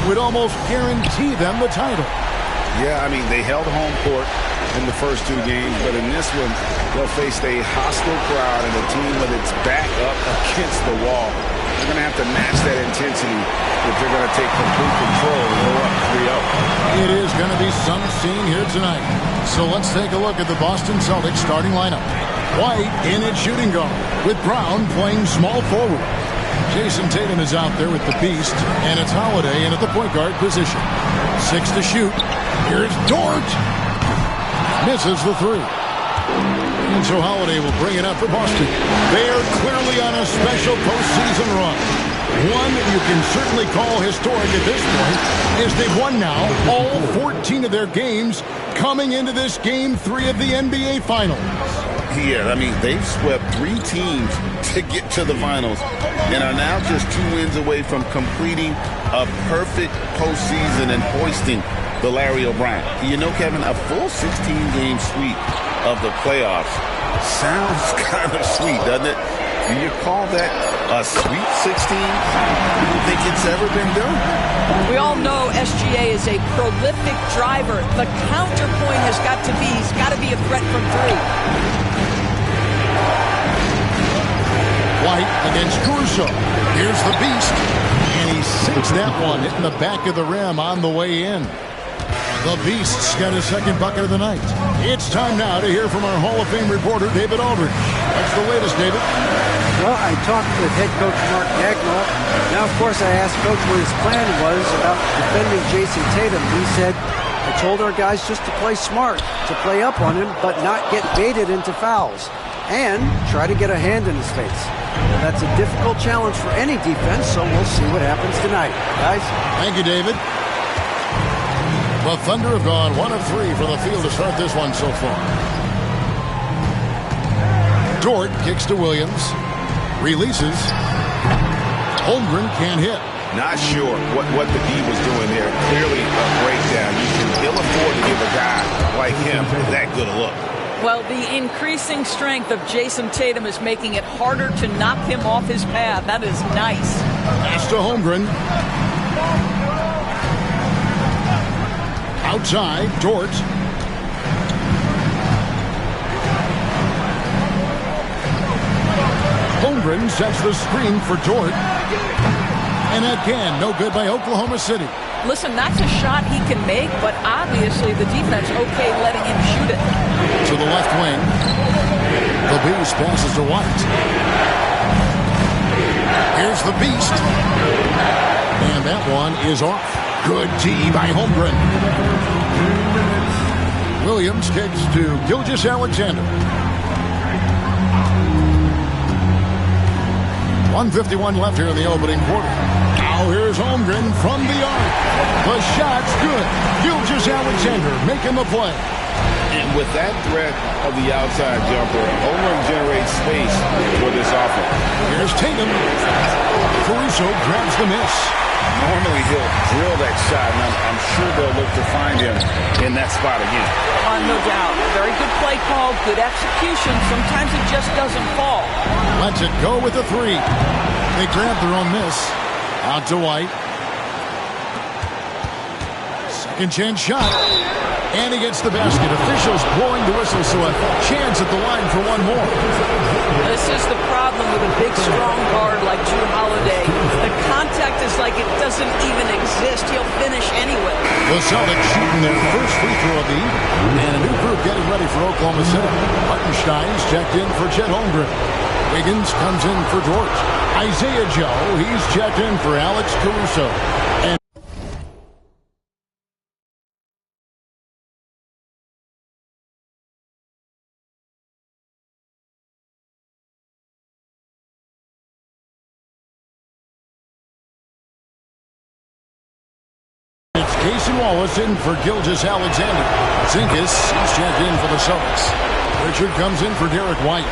would almost guarantee them the title. Yeah, I mean, they held home court in the first 2 games, but in this one, they'll face a hostile crowd and a team with its back up against the wall. They're going to have to match that intensity if they're going to take complete control and go up 3-0. It is going to be some scene here tonight. So let's take a look at the Boston Celtics starting lineup. White in at shooting guard, with Brown playing small forward. Jason Tatum is out there with the Beast, and it's Holiday in at the point guard position. 6 to shoot. Here's Dort. Misses the 3. And so Holiday will bring it up for Boston. They are clearly on a special postseason run. One that you can certainly call historic at this point, as they've won now all 14 of their games coming into this Game 3 of the NBA Finals. Yeah, I mean, they've swept 3 teams to get to the finals and are now just 2 wins away from completing a perfect postseason and hoisting the Larry O'Brien. You know, Kevin, a full 16-game sweep of the playoffs sounds kind of sweet, doesn't it? Do you call that a Sweet 16? I don't think it's ever been done. We all know SGA is a prolific driver. The counterpoint has got to be, he's got to be a threat from 3. White against Caruso. Here's the Beast. And he sinks that one, hitting the back of the rim on the way in. The Beast's got his 2nd bucket of the night. It's time now to hear from our Hall of Fame reporter, David Aldridge. What's the latest, David? Well, I talked with head coach Mark Dagnall. Now, of course, I asked Coach what his plan was about defending Jason Tatum. He said, I told our guys just to play smart, to play up on him, but not get baited into fouls, and try to get a hand in his face. That's a difficult challenge for any defense, so we'll see what happens tonight. Guys? Thank you, David. The Thunder have gone 1 of 3 from the field to start this one so far. Dort kicks to Williams. Releases. Holmgren can't hit. Not sure what the D was doing there. Clearly a breakdown. You can ill afford to give a guy like him that good a look. Well, the increasing strength of Jason Tatum is making it harder to knock him off his path. That is nice. Pass to Holmgren. Outside, Dort. Holmgren sets the screen for Dort. And again, no good by Oklahoma City. Listen, that's a shot he can make, but obviously the defense okay letting him shoot it. To the left wing. The Beast passes to White. Here's the Beast. And that one is off. Good tee by Holmgren. Williams kicks to Gilgeous-Alexander. 1:51 left here in the opening quarter. Now here's Holmgren from the arc. The shot's good. Gilgeous-Alexander making the play. And with that threat of the outside jumper, Holmgren generates space for this offense. Here's Tatum. Caruso grabs the miss. Normally he'll drill that shot, and I'm sure they'll look to find him in that spot again. No doubt. Very good play call, good execution. Sometimes it just doesn't fall. Lets it go with the 3. They grab their own miss. Out to White. Second chance shot. And he gets the basket. Officials blowing the whistle, so a chance at the line for one more. This is the problem with a big, strong guard like Drew Holiday. The contact is like it doesn't even exist. He'll finish anyway. The Celtics shooting their first free throw of the evening. And a new group getting ready for Oklahoma City. Hartenstein's checked in for Chet Holmgren. Wiggins comes in for Dort. Isaiah Joe, he's checked in for Alex Caruso. And Cason Wallace in for Gilgeous-Alexander. Zinkas, he's checked in for the Celtics. Richard comes in for Derek White.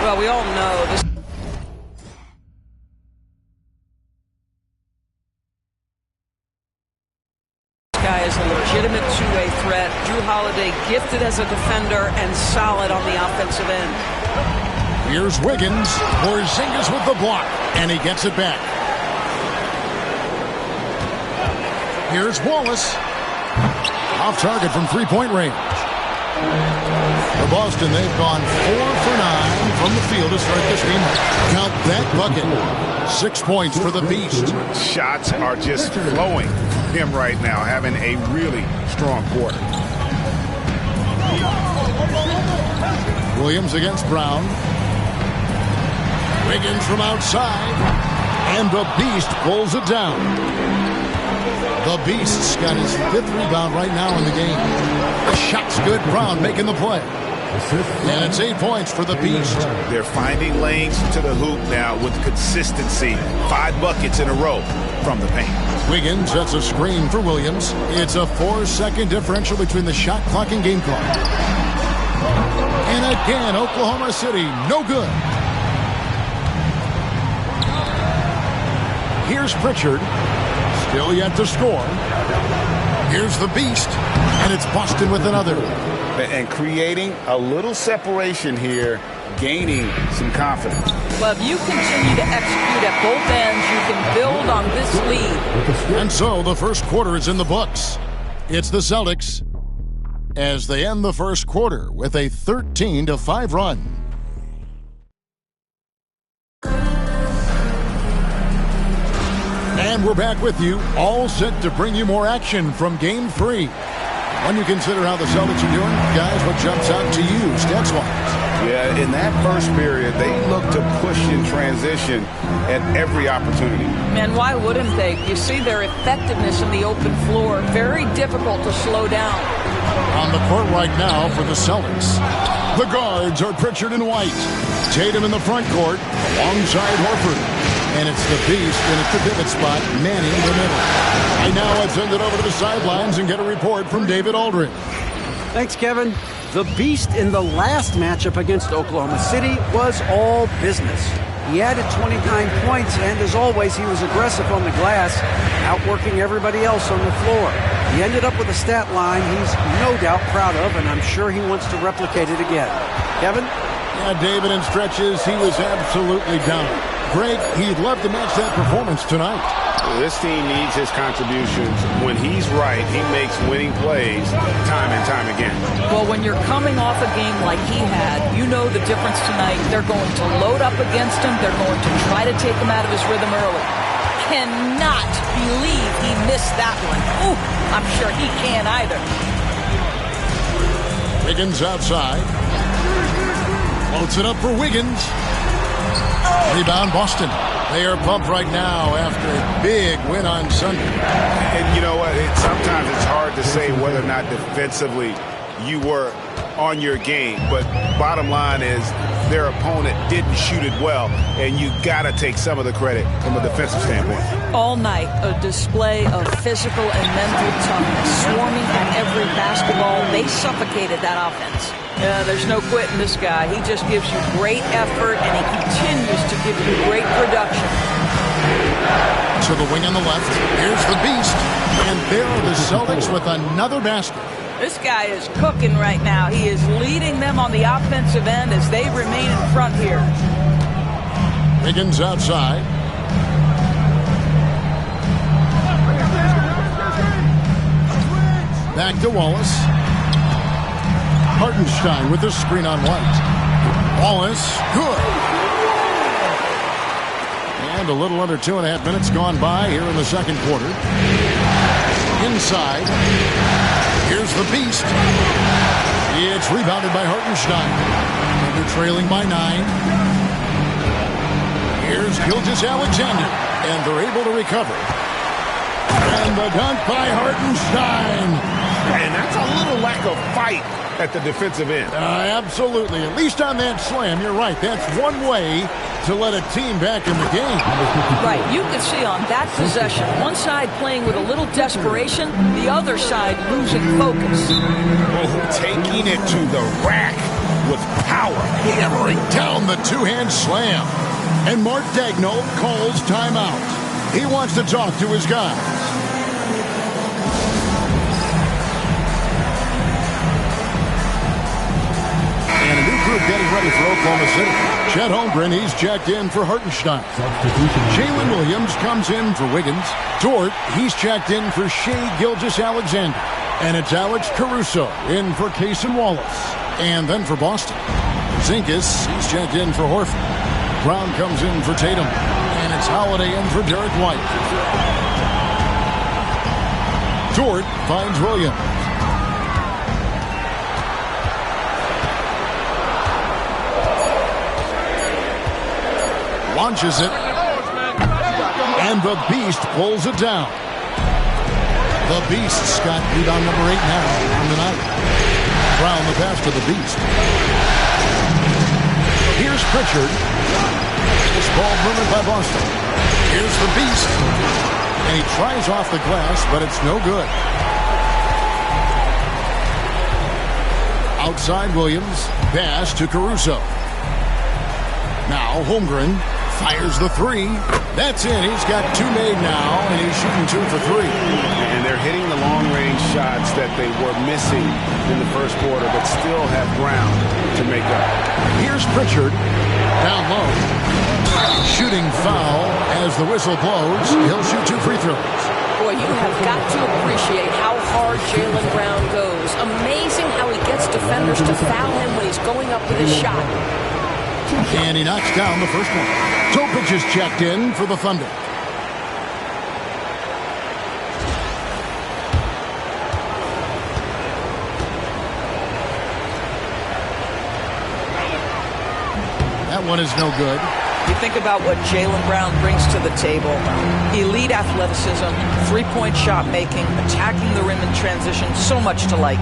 Well, we all know this guy is a legitimate two-way threat. Drew Holiday gifted as a defender and solid on the offensive end. Here's Wiggins. Porzingis with the block, and he gets it back. Here's Wallace. Off target from three-point range. For Boston, they've gone 4 for 9 from the field to start this game. Count that bucket. 6 points for the Beast. Shots are just flowing him right now, having a really strong quarter. Williams against Brown. Wiggins from outside. And the Beast pulls it down. The Beast's got his 5th rebound right now in the game. The shot's good. Brown making the play. And it's 8 points for the Beast. They're finding lanes to the hoop now with consistency. 5 buckets in a row from the paint. Wiggins sets a screen for Williams. It's a 4-second differential between the shot clock and game clock. And again, Oklahoma City, no good. Here's Pritchard. Still yet to score. Here's the Beast. And it's Boston with another. And creating a little separation here, gaining some confidence. Well, if you continue to execute at both ends, you can build on this lead. And so the first quarter is in the books. It's the Celtics as they end the first quarter with a 13-5 run. And we're back with you, all set to bring you more action from Game 3. When you consider how the Celtics are doing, guys, what jumps out to you, stats-wise? Yeah, in that first period, they looked to push in transition at every opportunity. And why wouldn't they? You see their effectiveness in the open floor. Very difficult to slow down. On the court right now for the Celtics. The guards are Pritchard and White. Tatum in the front court alongside Horford. And it's the Beast in a pivot spot, manning the middle. Right now, let's send it over to the sidelines and get a report from David Aldridge. Thanks, Kevin. The Beast in the last matchup against Oklahoma City was all business. He added 29 points, and as always, he was aggressive on the glass, outworking everybody else on the floor. He ended up with a stat line he's no doubt proud of, and I'm sure he wants to replicate it again. Kevin? Yeah, David, in stretches, he was absolutely down. Greg, he'd love to match that performance tonight. This team needs his contributions. When he's right, he makes winning plays time and time again. Well, when you're coming off a game like he had, you know the difference tonight. They're going to load up against him. They're going to try to take him out of his rhythm early. Cannot believe he missed that one. Ooh, I'm sure he can't either. Wiggins outside. Floats it up for Wiggins. Rebound Boston. They are pumped right now after a big win on Sunday. And you know what? Sometimes it's hard to say whether or not defensively you were on your game. But bottom line is their opponent didn't shoot it well, and you got to take some of the credit from a defensive standpoint. All night, a display of physical and mental toughness, swarming at every basketball. They suffocated that offense. There's no quitting this guy. He just gives you great effort, and he continues to give you great production. To the wing on the left. Here's the Beast. And there are the Celtics with another basket. This guy is cooking right now. He is leading them on the offensive end as they remain in front here. Wiggins outside. Back to Wallace. Hartenstein with the screen on White. Wallace, good. And a little under 2.5 minutes gone by here in the second quarter. Inside. Here's the Beast. It's rebounded by Hartenstein. And they're trailing by 9. Here's Gilgeous-Alexander. And they're able to recover. And the dunk by Hartenstein. And that's a little lack of fight at the defensive end. Absolutely. At least on that slam, you're right. That's one way to let a team back in the game. Right. You can see on that possession, one side playing with a little desperation, the other side losing focus. Oh, taking it to the rack with power. Hammering down the two-hand slam. And Mark Daigneault calls timeout. He wants to talk to his guys. And a new group getting ready ready for Oklahoma City. Chet Holmgren, he's checked in for Hartenstein. Jalen Williams comes in for Wiggins. Dort, he's checked in for Shea Gilgeous-Alexander. And it's Alex Caruso in for Cason Wallace. And then for Boston, Zinkas, he's checked in for Horford. Brown comes in for Tatum. And it's Holiday in for Derek White. Dort finds Williams. Launches it. And the Beast pulls it down. The Beast's got rebound number 8 now on the night. Brown the pass to the Beast. Here's Pritchard. This ball moved by Boston. Here's the Beast. And he tries off the glass, but it's no good. Outside Williams. Pass to Caruso. Now Holmgren fires the 3. That's in. He's got 2 made now, and he's shooting 2 for 3. And they're hitting the long-range shots that they were missing in the first quarter, but still have ground to make up. Here's Pritchard. Down low. Shooting foul as the whistle blows. He'll shoot 2 free throws. Boy, you have got to appreciate how hard Jaylen Brown goes. Amazing how he gets defenders to foul him when he's going up with his shot. And he knocks down the first one. Topic is checked in for the Thunder. That one is no good. You think about what Jaylen Brown brings to the table. Elite athleticism, three-point shot making, attacking the rim in transition, so much to like.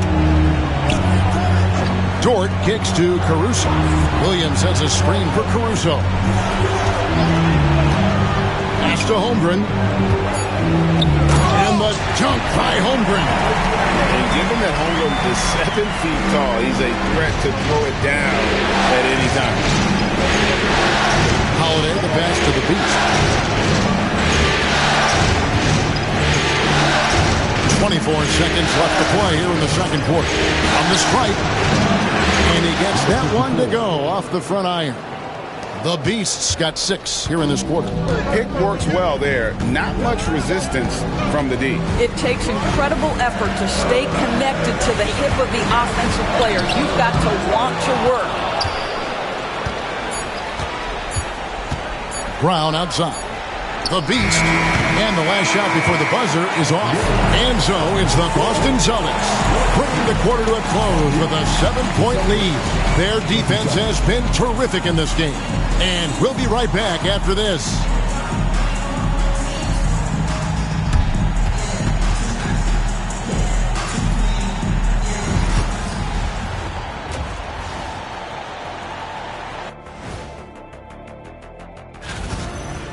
Dort kicks to Caruso. Williams has a screen for Caruso. Pass to Holmgren. And the dunk by Holmgren. And given that Holmgren is 7 feet tall, he's a threat to throw it down at any time. Holiday, the pass to the Beast. 24 seconds left to play here in the second quarter. On the strike. And he gets that one to go off the front iron. The Beast's got 6 here in this quarter. Pick works well there. Not much resistance from the D. It takes incredible effort to stay connected to the hip of the offensive player. You've got to want to work. Brown outside. The Beast. And the last shot before the buzzer is off. And so it's the Boston Celtics bringing the quarter to a close with a 7-point lead. Their defense has been terrific in this game. And we'll be right back after this.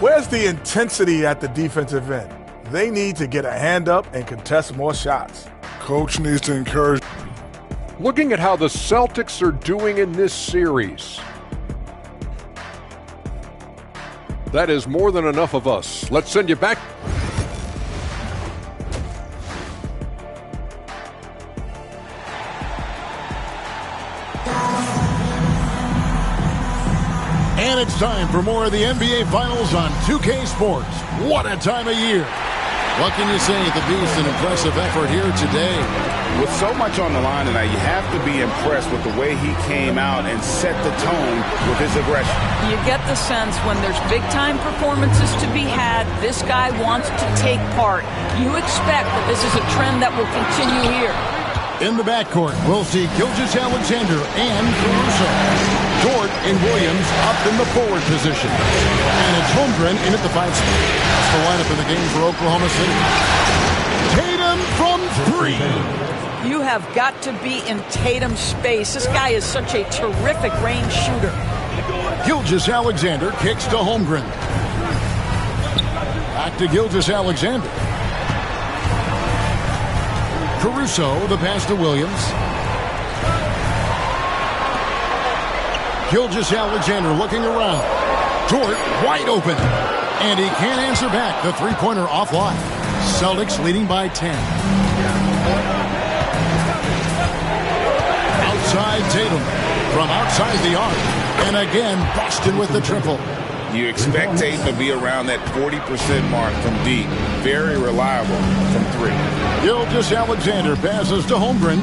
Where's the intensity at the defensive end? They need to get a hand up and contest more shots. Coach needs to encourage. Looking at how the Celtics are doing in this series. That is more than enough of us. Let's send you back. And it's time for more of the NBA Finals on 2K Sports. What a time of year. What can you say? The Beast, an impressive effort here today. With so much on the line tonight, you have to be impressed with the way he came out and set the tone with his aggression. You get the sense when there's big-time performances to be had, this guy wants to take part. You expect that this is a trend that will continue here. In the backcourt, we'll see Gilgeous-Alexander and Caruso. Dort and Williams up in the forward position. And it's Holmgren in at the 5 spot. That's the lineup in the game for Oklahoma City. Tatum from 3. You have got to be in Tatum's space. This guy is such a terrific range shooter. Gilgeous-Alexander kicks to Holmgren. Back to Gilgeous-Alexander. Caruso, the pass to Williams. Gilgeous-Alexander looking around. Dort wide open. And he can't answer back. The three-pointer offline. Celtics leading by 10. Outside Tatum. from outside the arc. And again, Boston with the triple. You expect Tatum to be around that 40% mark from deep. Very reliable from three. Gilgeous-Alexander passes to Holmgren.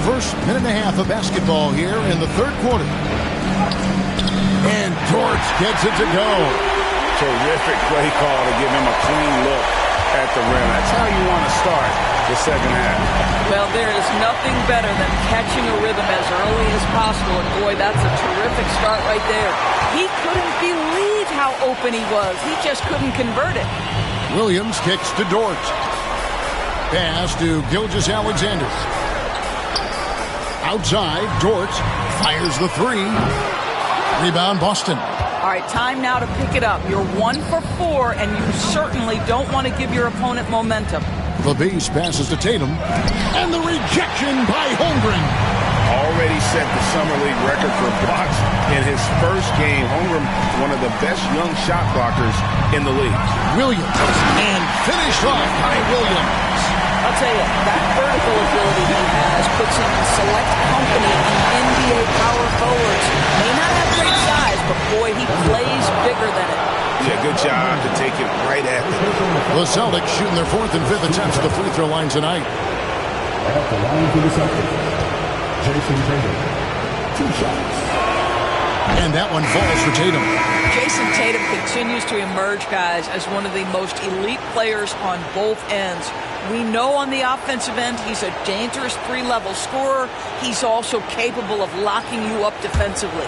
First minute and a half of basketball here in the third quarter. And Dort gets it to go. Terrific play call to give him a clean look at the rim. That's how you want to start the second half. Well, there is nothing better than catching a rhythm as early as possible. And boy, that's a terrific start right there. He couldn't believe how open he was. He just couldn't convert it. Williams kicks to Dort. Pass to Gilgeous-Alexander. Outside, Dort fires the three. Rebound, Boston. All right, time now to pick it up. You're 1 for 4, and you certainly don't want to give your opponent momentum. The Beast passes to Tatum. And the rejection by Holmgren. Already set the Summer League record for blocks in his first game. Holmgren, one of the best young shot blockers in the league. Williams. And finished off by Williams. I'll tell you, that vertical ability he has puts him in select company in NBA power forwards. May not have great size, but boy, he plays bigger than it. Yeah, good job to take it right at them. The Celtics shooting their fourth and fifth attempts at the free throw line tonight. At the line for the Celtics, Jason Tatum, 2 shots. And that one falls for Tatum. Jason Tatum continues to emerge, guys, as one of the most elite players on both ends. We know on the offensive end he's a dangerous three-level scorer. He's also capable of locking you up defensively.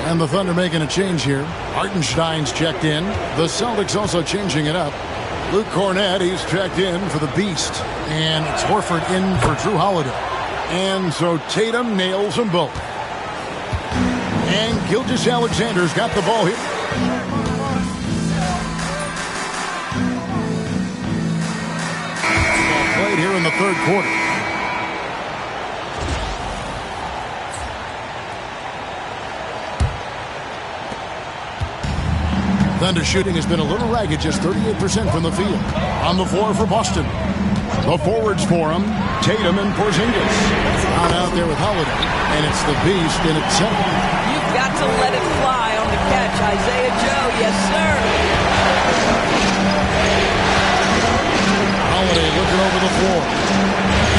And the Thunder making a change here. Hartenstein's checked in. The Celtics also changing it up. Luke Cornett, he's checked in for the Beast. And it's Horford in for Drew Holiday. And so Tatum nails them both. And Gilgeous-Alexander's got the ball here. Ball played here in the third quarter. Thunder shooting has been a little ragged, just 38% from the field. On the floor for Boston. The forwards for him, Tatum and Porzingis. Out there with Holiday, and it's the Beast in at 7. You've got to let it fly on the catch, Isaiah Joe. Yes, sir. Holiday looking over the floor.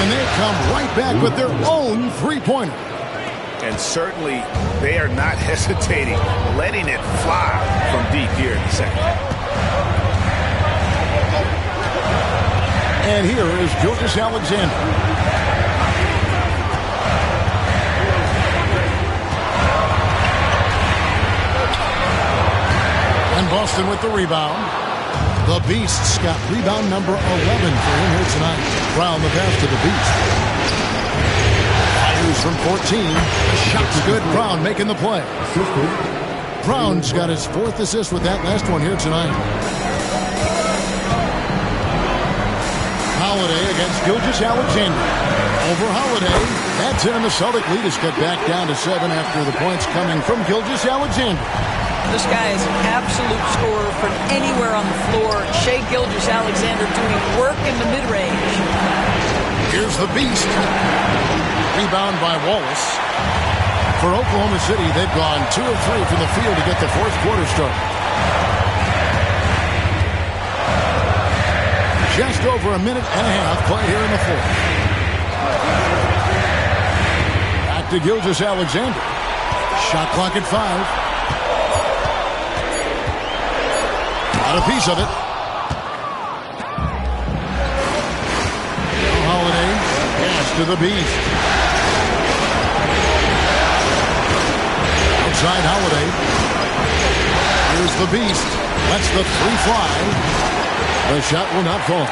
And they come right back with their own three-pointer. And certainly they are not hesitating, letting it fly from deep here in the second half. And here is Gilgeous-Alexander. And Boston with the rebound. The Beast's got rebound number 11 for him here tonight. Brown the pass to the Beast. Fires from 14. Shot's good. Brown making the play. Brown's got his 4th assist with that last one here tonight. Holiday against Gilgeous-Alexander. Over Holiday. That's it, and the Celtic lead is cut back down to 7 after the points coming from Gilgeous-Alexander. This guy is an absolute scorer from anywhere on the floor. Shai Gilgeous-Alexander doing work in the mid-range. Here's the Beast. Rebound by Wallace. For Oklahoma City, they've gone 2 of 3 from the field to get the fourth quarter started. Just over a minute and a half play here in the fourth. Back to Gilgeous-Alexander. Shot clock at 5. Got a piece of it. Holiday. Pass to the Beast. Outside Holiday. Here's the Beast. Lets the 3 fly. The shot will not fall.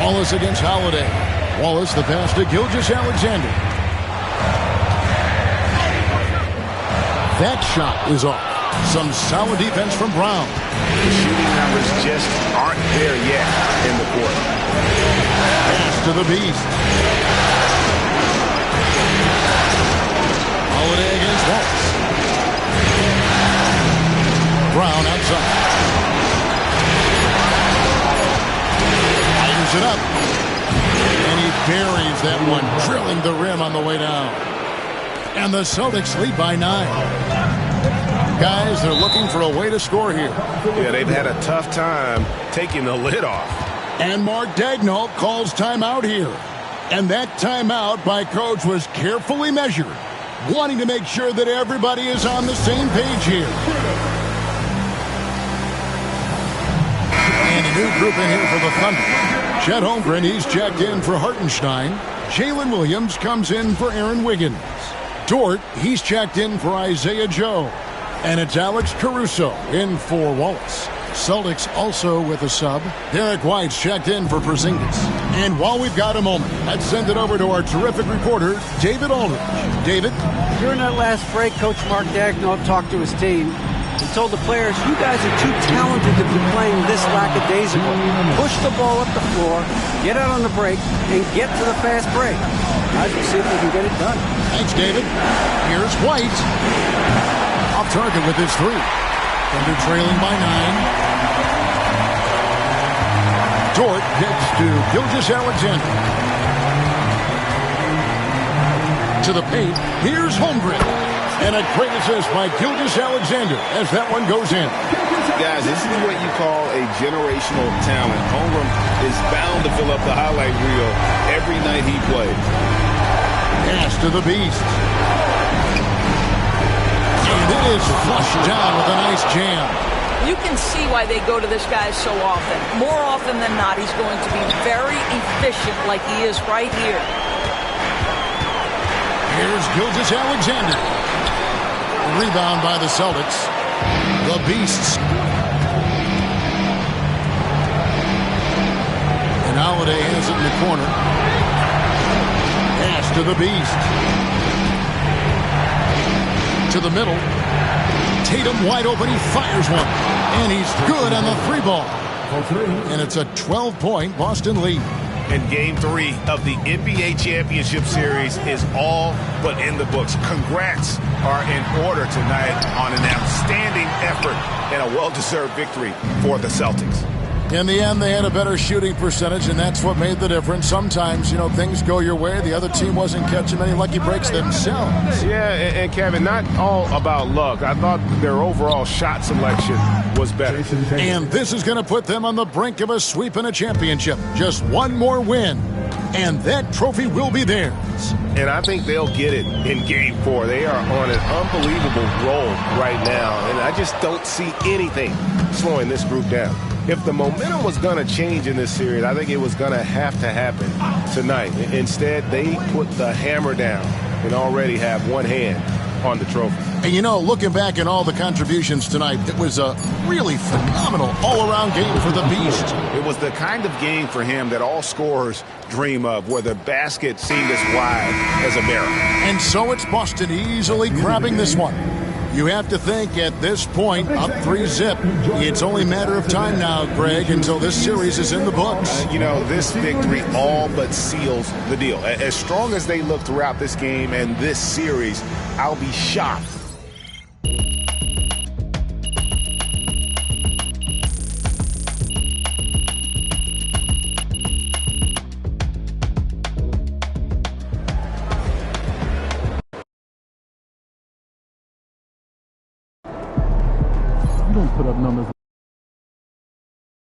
Wallace against Holiday. Wallace the pass to Gilgeous-Alexander. That shot is off. Some solid defense from Brown. The shooting numbers just aren't there yet in the quarter. Pass to the Beast. Holiday against Wallace. Brown outside. it up. And he buries that one, drilling the rim on the way down. And the Celtics lead by 9. Guys, they're looking for a way to score here. Yeah, they've had a tough time taking the lid off. And Mark Daigneault calls timeout here. And that timeout by Coach was carefully measured, wanting to make sure that everybody is on the same page here. And a new group in here for the Thunder. Chet Holmgren, he's checked in for Hartenstein. Jalen Williams comes in for Aaron Wiggins. Dort, he's checked in for Isaiah Joe. And it's Alex Caruso in for Wallace. Celtics also with a sub. Derek White's checked in for Porzingis. And while we've got a moment, let's send it over to our terrific reporter, David Aldridge. David? During that last break, Coach Mark Daigneault talked to his team. He told the players, you guys are too talented to be playing this lackadaisical. Push the ball up the floor, get out on the break, and get to the fast break. Guys, we'll see if we can get it done. Thanks, David. Here's White. Off target with his 3. Thunder trailing by 9. Dort gets to Gilgeous-Alexander. To the paint. Here's Holmgren. And a great assist by Gilgeous-Alexander as that one goes in. Guys, this is what you call a generational talent. Holmgren is bound to fill up the highlight reel every night he plays. Pass to the Beast. And it is flushed down with a nice jam. You can see why they go to this guy so often. More often than not, he's going to be very efficient like he is right here. Here's Gilgeous-Alexander. Rebound by the Celtics. The Beasts. And Holiday has it in the corner. Pass to the Beast. To the middle. Tatum wide open. He fires one. And he's good on the 3 ball. And it's a 12-point Boston lead. And Game 3 of the NBA Championship Series is all but in the books. Congrats are in order tonight on an outstanding effort and a well-deserved victory for the Celtics. In the end, they had a better shooting percentage, and that's what made the difference. Sometimes, things go your way. The other team wasn't catching many lucky breaks themselves. Yeah, and Kevin, not all about luck. I thought their overall shot selection was better. And this is going to put them on the brink of a sweep and a championship. Just one more win, and that trophy will be theirs. And I think they'll get it in Game 4. They are on an unbelievable roll right now, and I just don't see anything slowing this group down. If the momentum was going to change in this series, I think it was going to have to happen tonight. Instead, they put the hammer down and already have one hand on the trophy. And looking back at all the contributions tonight, it was a really phenomenal all-around game for the Beast. It was the kind of game for him that all scorers dream of, where the basket seemed as wide as a barrel. And so it's Boston easily grabbing this one. You have to think at this point, up 3-zip. It's only a matter of time now, Greg, until this series is in the books. This victory all but seals the deal. As strong as they look throughout this game and this series, I'll be shocked